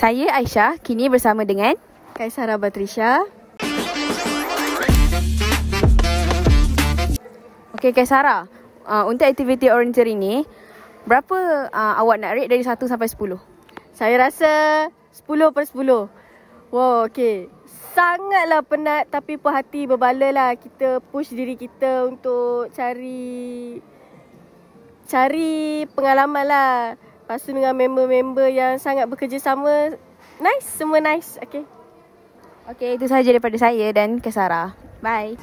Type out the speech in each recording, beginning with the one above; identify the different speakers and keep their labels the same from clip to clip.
Speaker 1: Saya Aisyah, kini bersama dengan
Speaker 2: Kaisara Batrisha.
Speaker 1: Okey Kaisara, untuk aktiviti orienteering ni, berapa awak nak rate dari 1 sampai 10?
Speaker 2: Saya rasa 10/10. Wow, okey. Sangatlah penat tapi puas hati berbala lah. Kita push diri kita untuk cari pengalaman lah. Lepas tu dengan member-member yang sangat bekerjasama. Nice, semua nice. Okay.
Speaker 1: Okey, itu sahaja daripada saya dan Kaisara. Bye.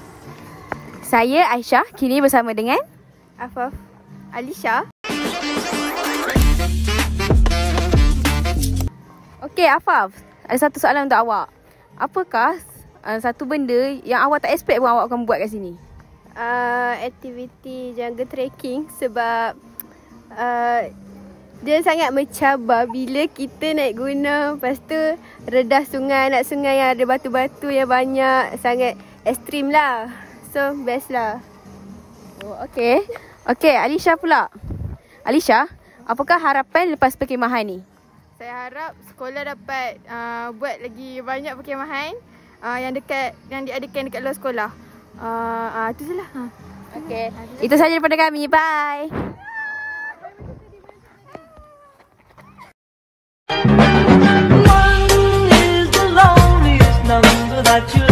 Speaker 1: Saya Aisyah, kini bersama dengan
Speaker 2: Afaf, Alisha.
Speaker 1: Okey Afaf, ada satu soalan untuk awak. Apakah satu benda yang awak tak expect pun awak akan buat kat sini?
Speaker 2: Aktiviti jungle trekking sebab dia sangat mencabar bila kita naik gunung. Lepas tu redah sungai, nak sungai yang ada batu-batu yang banyak. Sangat ekstrim lah. So best lah.
Speaker 1: Oh, okey. Okey, Alisha pula. Alisha, apakah harapan lepas perkemahan ni?
Speaker 3: Saya harap sekolah dapat buat lagi banyak perkemahan yang diadakan dekat luar sekolah. Itu sahaja.
Speaker 1: Okey. Itu sahaja daripada kami. Bye.
Speaker 4: One is the loneliest number that you